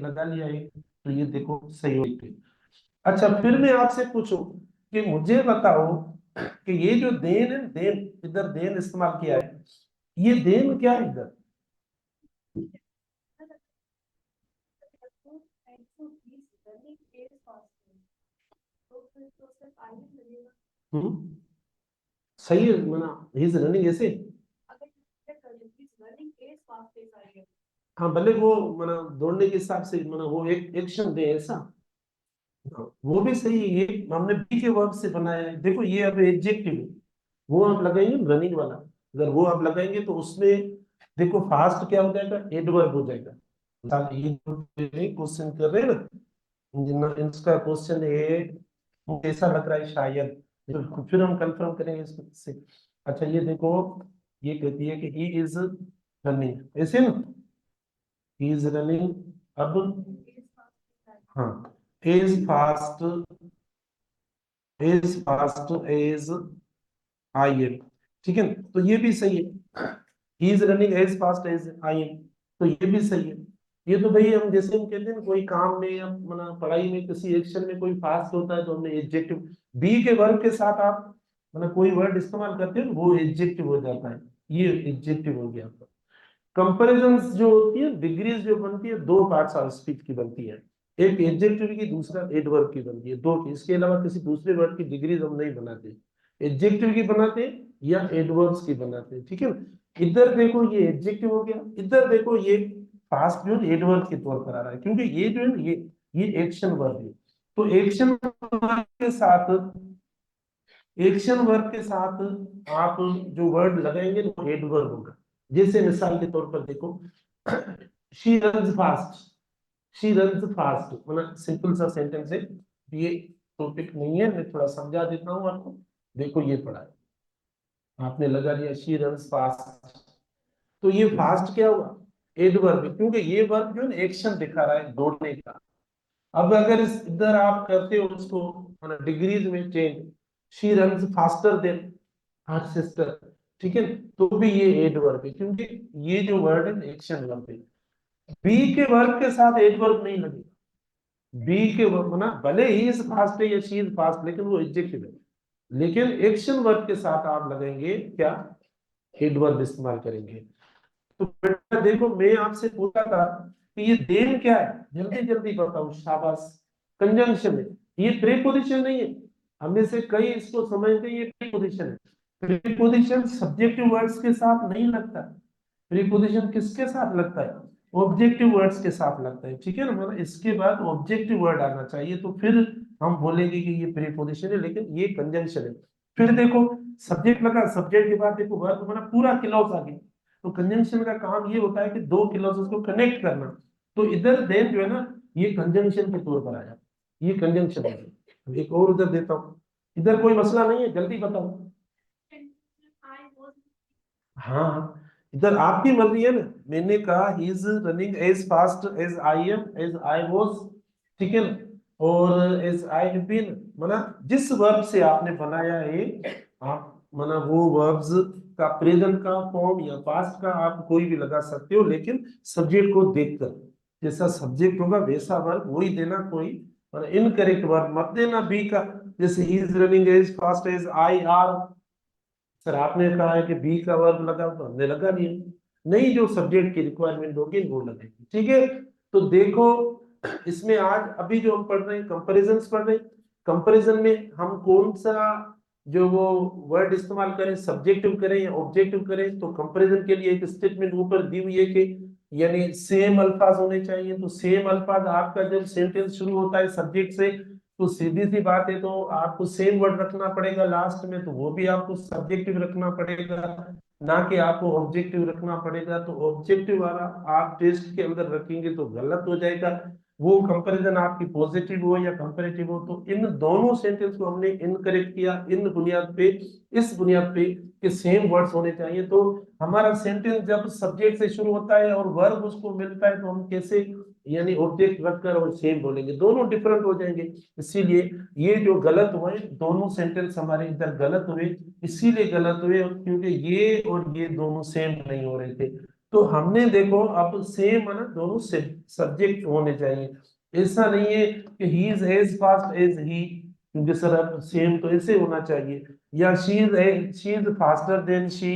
लगा लिया है, तो ये देखो सही हो गई। अच्छा, फिर मैं आपसे पूछूं कि मुझे बताओ कि ये जो देन है, देन, इधर देन इस्तेमाल किया है, ये देन क्या है इधर? हम्म, सही है मना, ही इज रनिंग ऐसे। हाँ, भले वो मना दौड़ने के हिसाब से मना वो एक एक्शन दे ऐसा। हाँ, वो भी सही है, ये हमने बी के वर्ब से बनाया है। देखो ये अब एडजेक्टिव है, वो आप लगाएंगे रनिंग वाला, अगर वो आप लगाएंगे तो उसमें देखो फास्ट क्या हो जाएगा, एडवर्ब हो जाएगा। ये क्वेश्चन कर रहे हैं ना, इसका क्वेश्चन है, मुझे ऐसा लग रहा है शायद, तो फिर हम कंफर्म करेंगे इससे। अच्छा ये देखो, ये कहती है कि ही इज रनिंग, ऐसे ना, ही इज रनिंग। अब हाँ, is fast, is fast as I am, ठीक है ना? तो ये भी सही है, he is running as fast as I am, तो ये भी सही है। ये तो भाई हम जैसे हम कहते हैं ना, कोई काम में या मतलब पढ़ाई में किसी एक्शन में कोई फास्ट होता है तो हमने एडजेक्टिव, बी के वर्ब के साथ आप मतलब कोई वर्ड इस्तेमाल करते हो वो एडजेक्टिव हो जाता है, ये एडजेक्टिव हो गया आपका। कंपैरिजंस जो होती है, डिग्रीज जो बनती है, दो पार्ट्स ऑफ स्पीच की बनती है, एक एडजेक्टिव की, दूसरा एडवर्ब की बनती है, दो की, इसके अलावा किसी दूसरे वर्ड की डिग्रीज हम नहीं बनाते, एडजेक्टिव की बनाते हैं या एडवर्ब्स की बनाते हैं, ठीक है ना? इधर देखो ये एडजेक्टिव हो गया, इधर देखो ये पास्ट जो है एडवर्ब के तौर पर आ रहा है, क्योंकि ये जो है ना, ये एक्शन वर्ब है, तो एक्शन वर्ब के साथ, एक्शन वर्ब के साथ आप जो वर्ड लगाएंगे वो एडवर्ब होगा। जैसे मिसाल के तौर पर देखो, she runs fast, she runs fast, मतलब सिंपल सा सेंटेंस है, ये टॉपिक नहीं है, मैं थोड़ा समझा देता हूँ आपको। देखो ये पढ़ा है आपने, लगा लिया शी रन्स फास्ट, तो ये फास्ट क्या हुआ, एडवर्ब है, क्योंकि ये वर्ब जो है ना एक्शन दिखा रहा है दौड़ने का। अब अगर इस इधर आप करते हो उसको मतलब डिग्रीज में change, she runs faster than her sister, ठीक है, तो भी ये एडवर्ब है, क्योंकि ये जो वर्ड है एक्शन वर्ब है। बी के वर्ब के साथ एडवर्ब नहीं लगेगा, बी के वर्ब ना, भले ही इज फास्ट है या शी इज फास्ट, लेकिन वो एडजेक्टिव है, लेकिन एक्शन वर्ब के साथ आप लगाएंगे क्या, एडवर्ब इस्तेमाल करेंगे। तो बेटा देखो, मैं आपसे पूछा था कि ये देन क्या है, जल्दी जल्दी बताओ, शाबाश, कंजंक्शन है, ये प्रीपोजिशन नहीं है। हमें से कई इसको समझते हैं ये प्रीपोजिशन है। प्रीपोजिशन सब्जेक्टिव वर्ड्स के साथ नहीं लगता, प्रीपोजिशन किसके साथ लगता है, ऑब्जेक्टिव वर्ड्स के साथ लगता है, ठीक है ना, मतलब इसके बाद ऑब्जेक्टिव वर्ड आना चाहिए, तो फिर हम बोलेंगे कि ये प्रीपोजिशन है, लेकिन ये कंजंक्शन है। फिर देखो, सब्जेक्ट लगा, सब्जेक्ट के बाद देखो वर्ब, मतलब पूरा क्लॉज आ गया, तो कंजंक्शन का काम ये होता है कि दो क्लॉजेस को कनेक्ट करना, तो इधर देन जो है ना, ये कंजंक्शन के तौर पर आया, ये कंजंक्शन है। एक और उधर देता हूँ, इधर कोई मसला नहीं है, जल्दी बताओ। हाँ हाँ, इधर आपकी मर्जी है ना, मैंने कहा he is running as fast as I am, as I was, ठीक है ना, और एज आई हैव बीन, मतलब जिस वर्ब से आपने बनाया है, आप मतलब वो वर्ब्स का प्रेजेंट का फॉर्म या पास्ट का आप कोई भी लगा सकते हो, लेकिन सब्जेक्ट को देखकर, जैसा सब्जेक्ट होगा वैसा वर्ब वही देना, कोई मतलब इनकरेक्ट वर्ब मत देना बी का, जैसे he is running as fast as I are, sir आपने कहा है कि बी का वर्ब लगा तो हमने लगा दिया, नहीं, जो सब्जेक्ट की रिक्वायरमेंट होगी वो लगेगी, ठीक है। तो देखो, इसमें आज अभी जो हम पढ़ रहे हैं कंपैरिजंस पढ़ रहे हैं, कंपैरिजन में हम कौन सा जो वो वर्ड इस्तेमाल करें, सब्जेक्टिव करें या ऑब्जेक्टिव करें, तो कंपैरिजन के लिए एक स्टेटमेंट ऊपर दी हुई है कि यानी सेम अल्फाज होने चाहिए, तो सेम अल्फाज आपका जब सेंटेंस शुरू होता है सब्जेक्ट से, तो सीधी सी बात है, तो आपको सेम वर्ड रखना पड़ेगा लास्ट में, तो वो भी आपको सब्जेक्टिव रखना पड़ेगा, ना कि आपको ऑब्जेक्टिव रखना पड़ेगा। तो ऑब्जेक्टिव वाला आप टेस्ट के अंदर रखेंगे तो गलत हो जाएगा, वो कंपैरिजन आपकी पॉजिटिव हो या कंपैरेटिव हो, तो इन दोनों सेंटेंस को हमने इनकरेक्ट किया, इन बुनियाद पे, इस बुनियाद पे कि सेम वर्ड्स होने चाहिए। तो हमारा सेंटेंस जब सब्जेक्ट से शुरू होता है और वर्ब उसको मिलता है, तो हम कैसे यानी ऑब्जेक्ट रखकर और सेम बोलेंगे, दोनों डिफरेंट हो जाएंगे। इसीलिए ये जो गलत हुए, दोनों सेंटेंस हमारे इधर गलत हुए, इसीलिए गलत हुए क्योंकि ये और ये दोनों सेम नहीं हो रहे थे। तो हमने देखो अब सेम है ना, दोनों सब्जेक्ट होने चाहिए। ऐसा नहीं है कि he is as fast as he, क्योंकि सर अब सेम तो ऐसे होना चाहिए, या she is faster than she,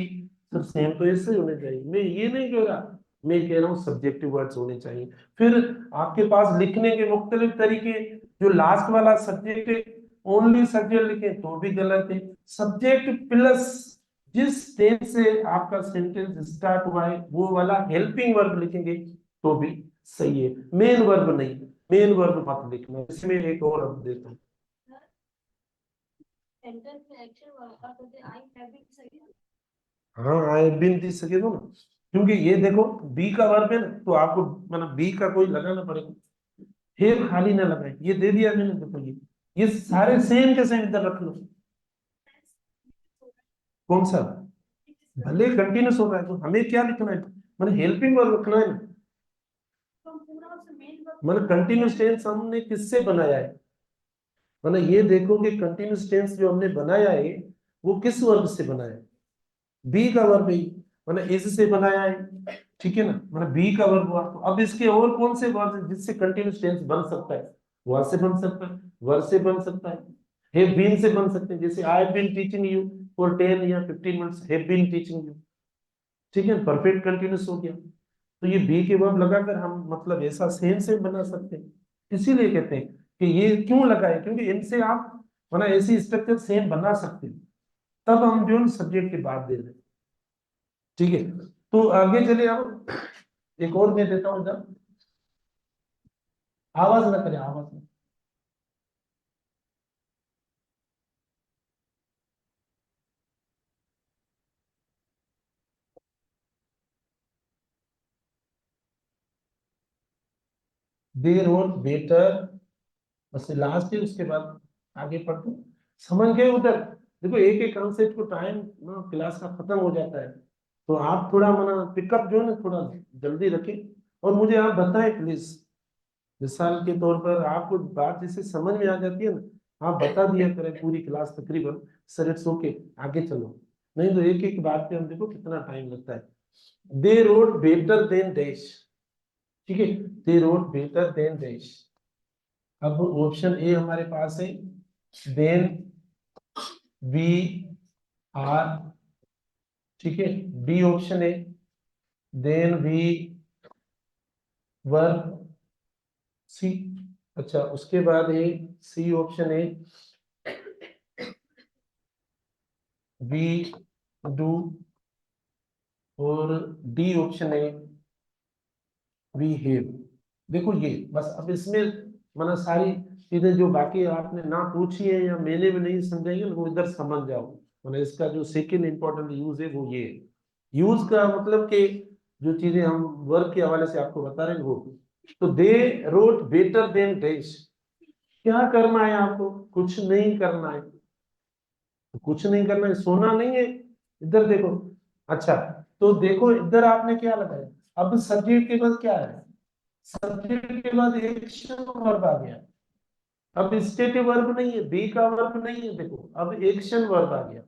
sir same तो ऐसे होने चाहिए। मैं ये नहीं कह रहा, मैं कह रहा हूँ सब्जेक्टिव वर्ड्स होने चाहिए। फिर आपके पास लिखने के मुख्तलिफ तरीके, जो लास्ट वाला सब्जेक्ट है ओनली सब्जेक्ट लिखे तो भी गलत है। सब्जेक्ट प्लस जिस टेंस से आपका सेंटेंस स्टार्ट हुआ है वो वाला हेल्पिंग वर्ब लिखेंगे तो भी सही है, मेन वर्ब नहीं। मेन वर्ब मत लिखना। इसमें एक और अब देता हूँ, सेंटेंस में एक्शन वर्ब आप बोलते आई हैव बीन सही है। हाँ आई बिन दे सके दो ना, क्योंकि ये देखो बी का वर्ब है ना, तो आपको मतलब बी का कोई लगाना पड़ेगा, फिर खाली ना लगाए। ये दे दिया मैंने, देखो ये सारे सेम के सेम इधर रख लो। कौन सा? भले कंटिन्यूस हो रहा है तो हमें क्या लिखना है, मतलब हेल्पिंग वर्ब रखना है ना। तो पूरा उसमें मेन वर्ब मतलब कंटिन्यूस टेंस हमने किससे बनाया है, मतलब ये देखो कि कंटिन्यूस टेंस जो हमने बनाया है वो किस वर्ब से बनाया है, बी का वर्ब है, मतलब इज से बनाया है, ठीक है ना, मतलब बी का वर्ब हुआ। तो अब इसके और कौन से वर्ब है जिससे कंटिन्यूस टेंस बन सकता है, वर से बन सकता है, वर से बन सकता है, हैव बीन से बन सकते हैं, जैसे I have been teaching you for 10 या 15 minutes, have been teaching you, ठीक है, परफेक्ट कंटिन्यूस हो गया। तो ये बी के वर्ब लगाकर हम मतलब ऐसा सेम सेम बना सकते हैं। इसीलिए कहते हैं कि ये क्यों लगाए, क्योंकि इनसे आप मतलब ऐसी स्ट्रक्चर सेम बना सकते हैं। तब हम जो सब्जेक्ट की बात दे रहे हैं, ठीक है। तो आगे चले, अब एक और मैं देता हूं इधर, आवाज ना करें, आवाज ना। देर और बेटर, बस लास्ट है, उसके बाद आगे पढ़ते हैं। समझ गए उधर? देखो एक एक कॉन्सेप्ट को टाइम ना क्लास का खत्म हो जाता है, तो आप थोड़ा मना पिकअप जो है ना थोड़ा जल्दी रखें। और मुझे आप बताएं प्लीज, मिसाल के तौर पर आपको बात जैसे समझ में आ जाती है ना, आप बता दिया करें पूरी क्लास तकरीबन, सर इट्स ओके आगे चलो। नहीं तो एक एक बात पे हम देखो कितना टाइम लगता है। दे रोड बेटर देन डैश, ठीक है, दे रोड बेटर देन डैश। अब ऑप्शन ए हमारे पास है, देन वी आर, ठीक है, बी ऑप्शन है, देन वी वर, सी, अच्छा उसके बाद है सी ऑप्शन है, वी डू, और डी ऑप्शन है वी हैव। देखो ये बस, अब इसमें मतलब सारी चीजें जो बाकी आपने ना पूछी है या मैंने भी नहीं समझाई है वो इधर समझ जाओ। मतलब इसका जो सेकंड इंपॉर्टेंट यूज है वो ये यूज का मतलब कि जो चीजें हम वर्क के हवाले से आपको बता रहे हैं वो। तो दे रोट बेटर देन डैश, क्या करना है आपको, कुछ नहीं करना है, कुछ नहीं करना है, सोना नहीं है। इधर देखो, अच्छा तो देखो इधर आपने क्या लगाया, अब सब्जेक्ट के बाद क्या है, सब्जेक्ट के बाद एक्शन वर्ब आ गया। अब स्टेटिव वर्ब नहीं है, बी का वर्ब नहीं है, देखो अब एक्शन वर्ब आ गया,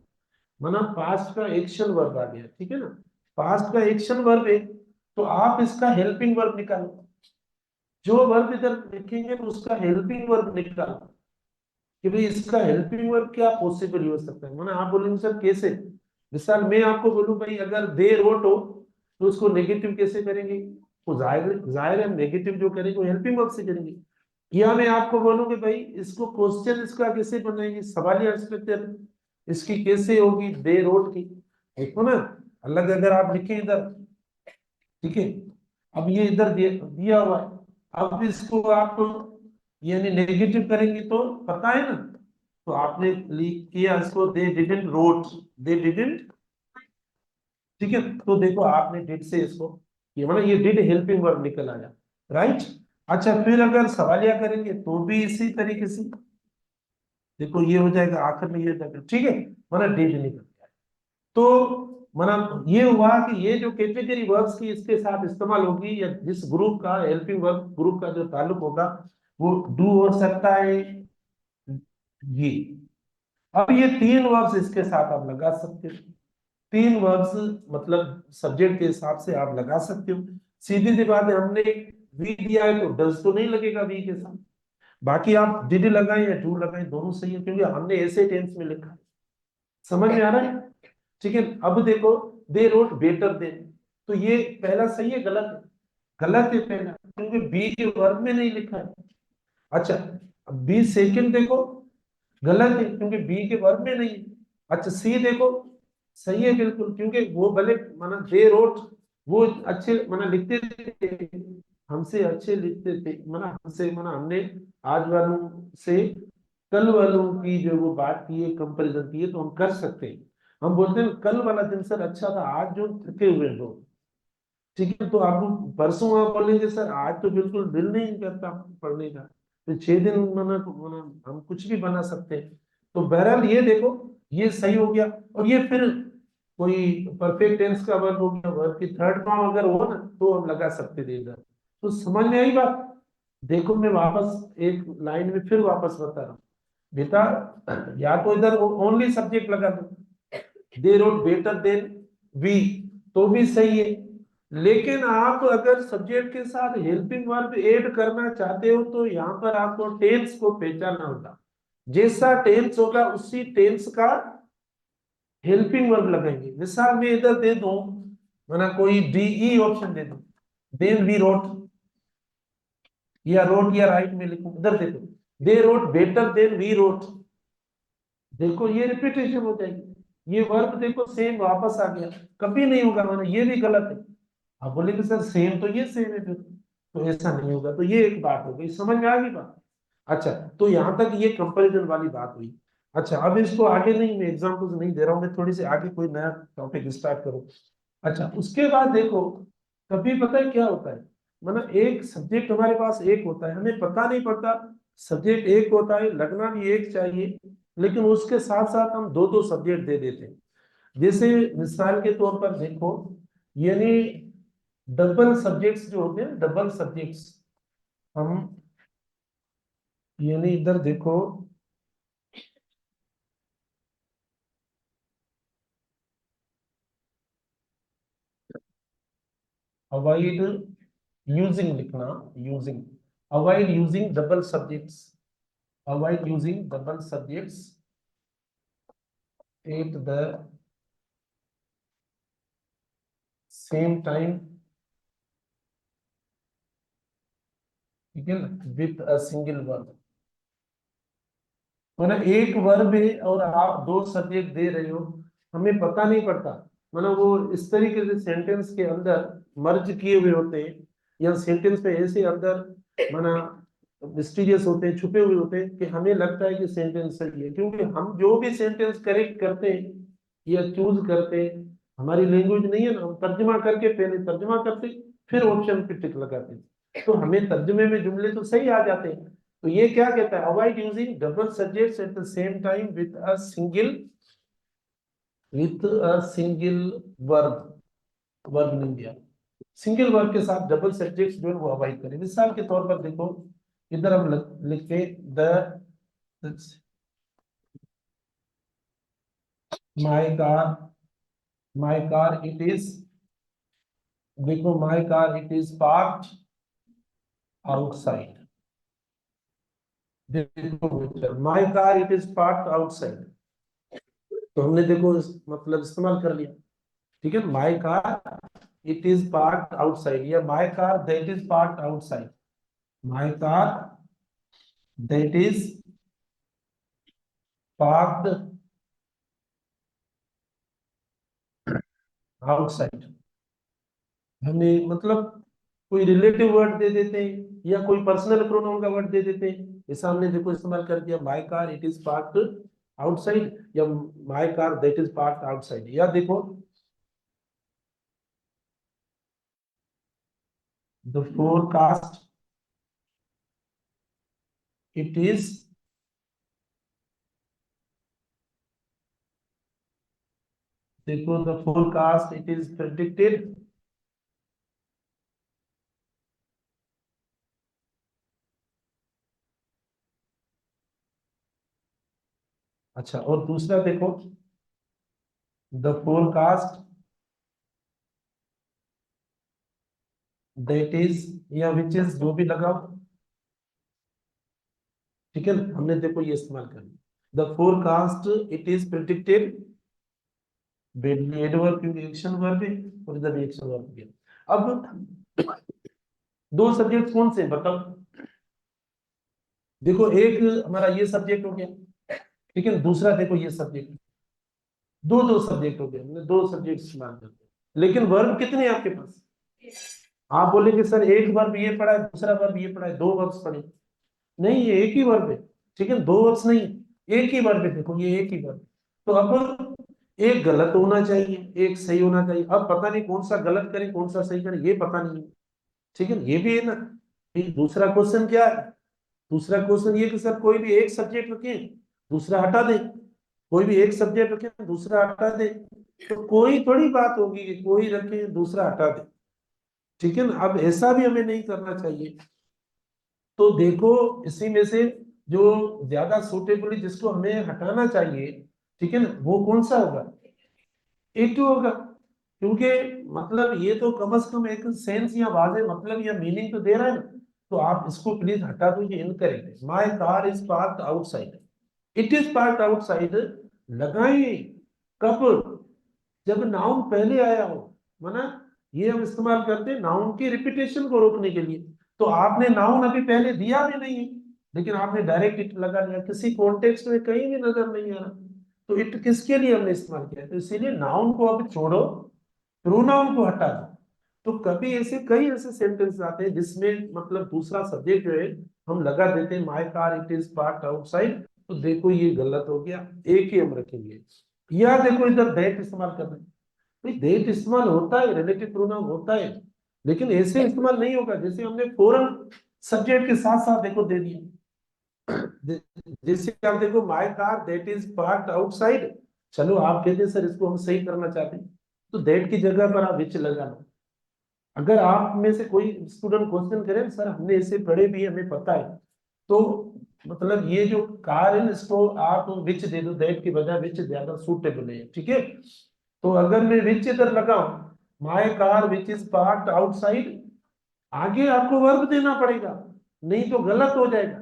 मतलब पास्ट का एक्शन वर्ब आ गया, ठीक है ना। पास्ट का एक्शन वर्ब है, तो आप इसका हेल्पिंग वर्ब निकालो, जो वर्ब इधर लिखेंगे उसका हेल्पिंग वर्ब निकालो, कि भाई इसका हेल्पिंग वर्ब क्या पॉसिबल हो सकता है। मतलब आप बोलेंगे सर कैसे, मिसाल मैं आपको बोलूं भाई अगर दे रोट हो तो उसको नेगेटिव कैसे करेंगे, तो जाहिर जाहिर है नेगेटिव जो करेंगे वो हेल्पिंग वर्ब से करेंगे। या मैं आपको बोलूं कि भाई इसको क्वेश्चन इसका कैसे बनाएंगे, सवालिया स्ट्रक्चर इसकी कैसे होगी, दे रोट की, देखो ना अलग अगर आप लिखें इधर, ठीक है। अब ये इधर दिया हुआ है, अब इसको आप यानी नेगेटिव करेंगे तो पता है ना, तो आपने लिख किया इसको they didn't wrote, they didn't, ठीक है। तो देखो आपने डिड से इसको, ये मतलब ये डिड हेल्पिंग वर्ब निकल आया, राइट। अच्छा फिर अगर सवालिया करेंगे तो भी इसी तरीके से, देखो ये हो जाएगा आखिर में, ये हो जाएगा, ठीक है, मतलब डिड निकल गया। तो मतलब ये हुआ कि ये जो कैटेगरी वर्ब्स की इसके साथ इस्तेमाल होगी, या जिस ग्रुप का हेल्पिंग वर्ब ग्रुप का जो ताल्लुक होगा वो डू हो सकता है ये। अब ये तीन वर्ब्स इसके साथ आप लगा सकते हो, 3 वर्ब्स मतलब सब्जेक्ट के हिसाब से आप लगा सकते हो। सीधी सी बात है, हमने वी दिया है तो डज तो नहीं लगेगा वी के साथ। बाकी आप डिड लगाएं या डू लगाएं दोनों सही है, क्योंकि हमने ऐसे टेंस में लिखा है। समझ में आ रहा है? ठीक है। अब देखो, दे रोट बेटर देन, तो ये पहला सही है गलत है? गलत है पहला, क्योंकि बी के वर्ब में नहीं लिखा है। अच्छा, अब बी सेकंड देखो, गलत है क्योंकि बी के वर्ब में नहीं है। अच्छा, सी देखो, सही है बिल्कुल, क्योंकि वो भले माना दे रोट, वो अच्छे माना लिखते थे, हमसे अच्छे लिखते थे, माना हमसे माना हमने आज वालों से कल वालों की जो वो बात की है, कंपैरिजन की है, तो हम कर सकते हैं। हम बोलते हैं कल वाला दिन सर अच्छा था, आज जो थके हुए हैं लोग। ठीक है, तो आप परसों आप बोलेंगे सर आज तो बिल्कुल दिल नहीं करता पढ़ने का, तो 6 दिन मना हम कुछ भी बना सकते हैं। तो बहरहाल ये देखो, ये सही हो गया। और ये फिर कोई परफेक्ट टेंस का वर्ब हो गया, वर्ब की थर्ड फॉर्म अगर हो ना तो हम लगा सकते थे इधर। तो समझ में आई बात? देखो मैं वापस एक लाइन में फिर वापस बता रहा हूँ बेटा, या तो इधर ओनली सब्जेक्ट लगा दो, they wrote better than we, तो भी सही है। लेकिन आप अगर सब्जेक्ट के साथ हेल्पिंग वर्ब ऐड करना चाहते हो तो यहाँ पर आपको टेंस को पहचानना होगा। जैसा टेंस होगा उसी टेंस का हेल्पिंग वर्ब लगाएंगे। मिसाल में इधर दे दूं, माना कोई डीई ऑप्शन दे दूं, देन वी रोट, या रोट या राइट में लिखूं, इधर देखो, they wrote better than we wrote, देखो ये रिपीटेशन हो जाएगी। ये वर्ब देखो सेम वापस आ गया, कभी नहीं होगा, माना ये भी गलत है। आप बोलेंगे सर सेम तो ये सेम है फिर, तो ऐसा नहीं होगा। तो ये एक बात हो गई, समझ में आ गई बात? अच्छा, तो यहां तक ये कंपैरिजन वाली बात हुई। अच्छा, अब इसको आगे नहीं, मैं एग्जांपल्स नहीं दे रहा हूं, मैं थोड़ी सी आगे कोई नया टॉपिक स्टार्ट करूं। अच्छा, उसके बाद देखो, कभी पता है क्या होता है, मतलब एक सब्जेक्ट हमारे पास एक होता है, हमें पता नहीं पड़ता सब्जेक्ट एक होता है, लगना भी एक चाहिए, लेकिन उसके साथ साथ हम दो दो सब्जेक्ट दे देते हैं। जैसे मिसाल के तौर पर देखो, यानी डबल सब्जेक्ट्स जो होते हैं, डबल सब्जेक्ट्स, हम यानी इधर देखो, अवॉइड यूजिंग लिखना, using, avoid using double subjects, avoid using double subjects at the same time, ठीक है ना, विथ अ सिंगल वर्ब। मतलब एक वर्ब है और आप दो सब्जेक्ट दे रहे हो, हमें पता नहीं पड़ता, मतलब वो इस तरीके से सेंटेंस के अंदर मर्ज किए हुए होते हैं, या सेंटेंस पे ऐसे अंदर माना मिस्टीरियस होते हैं, छुपे हुए होते हैं, कि हमें लगता है कि सेंटेंस सही है, क्योंकि हम जो भी सेंटेंस करेक्ट करते हैं या चूज करते हैं, हमारी लैंग्वेज नहीं है ना, हम तर्जुमा करके पहले तर्जुमा करते फिर ऑप्शन पे टिक लगाते हैं, तो हमें तर्जुमे में जुमले तो सही आ जाते हैं। तो ये क्या कहता है, avoid using double subjects at the same time with a single verb, verb नहीं दिया, सिंगल वर्ब के साथ डबल सब्जेक्ट्स जो है वो अवॉइड करें। मिसाल के तौर पर देखो, इधर हम लिखते the my car, my car it is, देखो my car it is parked outside, देखो my car it is parked outside, तो हमने देखो मतलब इस्तेमाल कर लिया। ठीक है, my car it is parked outside, या my car that is parked outside, my car that is parked outside. हमें मतलब कोई रिलेटिव वर्ड दे देते हैं या कोई पर्सनल प्रोनाउन का वर्ड दे देते हैं, जैसा हमने देखो इस्तेमाल कर दिया, my car it is parked outside, या my car that is parked outside, या देखो द फोरकास्ट इट इज, देखो the forecast it is predicted. अच्छा, और दूसरा देखो, द फोरकास्ट दैट इज या विच इज, जो भी लगाओ, ठीक है ना, हमने देखो ये इस्तेमाल कर लिया। The forecast it is predicted, adverb क्योंकि एक्शन वर्ब है और इधर रिएक्शन वर्ब है। अब दो सब्जेक्ट कौन से बताओ, देखो एक हमारा ये सब्जेक्ट हो गया, ठीक है, दूसरा देखो ये सब्जेक्ट, दो दो सब्जेक्ट हो गए, हमने दो सब्जेक्ट इस्तेमाल करते हैं, लेकिन वर्ब कितने हैं आपके पास? आप बोलेंगे सर एक वर्ब ये पढ़ा है, दूसरा वर्ब ये पढ़ा है, दो वर्ब्स पढ़े, नहीं ये एक ही वर्ब है, ठीक है, दो वर्ब्स नहीं, एक ही वर्ब है, देखो ये एक ही वर्ब। तो अब एक गलत होना चाहिए, एक सही होना चाहिए, अब पता नहीं कौन सा गलत करें कौन सा सही करें ये पता नहीं है, ठीक है, ये भी है ना। फिर दूसरा क्वेश्चन क्या है, दूसरा क्वेश्चन ये कि सर कोई भी एक सब्जेक्ट रखें दूसरा हटा दें, कोई भी एक सब्जेक्ट रखें दूसरा हटा दे, तो कोई थोड़ी बात होगी कि कोई रखे दूसरा हटा दे, ठीक है ना, अब ऐसा भी हमें नहीं करना चाहिए। तो देखो इसी में से जो ज्यादा सुटेबली जिसको हमें हटाना चाहिए, ठीक है ना, वो कौन सा होगा, एक टू होगा, क्योंकि मतलब ये तो कम से कम एक सेंस या वाजे मतलब या मीनिंग तो दे रहा है ना। तो आप इसको प्लीज हटा दो, ये इनकरेक्ट है, my car is parked outside, it is parked outside लगाएं कब, जब नाउन पहले आया हो, माना ये हम इस्तेमाल करते हैं नाउन की रिपीटेशन को रोकने के लिए। तो आपने नाउन अभी पहले दिया भी नहीं है, लेकिन आपने डायरेक्ट इट लगा लिया, किसी कॉन्टेक्स्ट में कहीं भी नजर नहीं आ रहा, तो इट किसके लिए हमने इस्तेमाल किया, तो इसीलिए नाउन को अब छोड़ो, प्रोनाउन को हटा दो। तो कभी ऐसे कई ऐसे सेंटेंस आते हैं जिसमें मतलब दूसरा सब्जेक्ट जो है हम लगा देते हैं, my car it is parked outside, तो देखो ये गलत हो गया, एक ही हम रखेंगे। या देखो इधर दैट इस्तेमाल कर रहे हैं, भाई दैट इस्तेमाल होता है, रिलेटिव प्रोनाउन होता है, लेकिन ऐसे इस्तेमाल नहीं होगा जैसे हमने फॉरन सब्जेक्ट के साथ साथ देखो दे दिया। जैसे आप देखो my car that is parked outside, चलो आप कहते हैं सर इसको हम सही करना चाहते हैं, तो दैट की जगह पर आप विच लगा लो। अगर आप में से कोई स्टूडेंट क्वेश्चन करे सर हमने ऐसे पढ़े भी हमें पता है, तो मतलब ये जो कार है इसको आप विच दे दो, दैट की बजाय विच ज्यादा सूटेबल है, ठीक है। तो अगर मैं विच इधर लगाऊं, my car which is parked outside, आगे आपको वर्ब देना पड़ेगा, नहीं तो गलत हो जाएगा।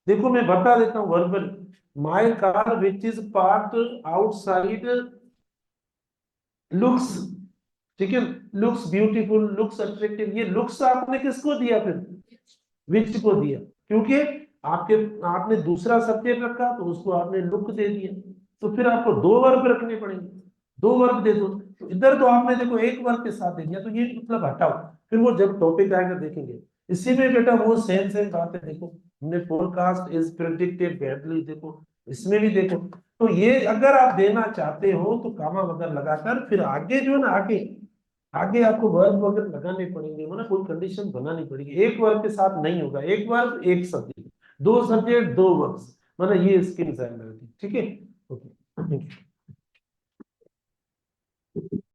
देखो मैं बता देता हूँ verbal, my car which is parked outside looks, ठीक है, लुक्स ब्यूटीफुल लुक्स अट्रैक्टिव, ये लुक्स आपने किसको दिया फिर, विच को दिया, क्योंकि आपके आपने दूसरा सब्जेक्ट रखा तो उसको आपने लुक दे दिया, तो फिर आपको दो वर्ब रखने पड़ेंगे, दो वर्ब दे दो, तो इधर तो आपने देखो एक वर्ब के साथ दे दिया, तो ये मतलब हटाओ, फिर वो जब टॉपिक आएगा देखेंगे। इसी में बेटा वो सेम सेम बात है, देखो हमने फोरकास्ट इज प्रेडिक्टेड बैडली, देखो इसमें भी देखो। तो ये अगर आप देना चाहते हो तो कामा वगैरह लगाकर फिर आगे जो है ना, आगे आगे आपको वर्ब वगैरह लगाने पड़ेंगे, मतलब कोई कंडीशन बनानी पड़ेगी, एक वर्ब के साथ नहीं होगा, एक वर्ब एक सब्जेक्ट, दो सब्जेक्ट दो वर्ब्स, मतलब ये इसकी मिसाल है, ठीक है, ओके।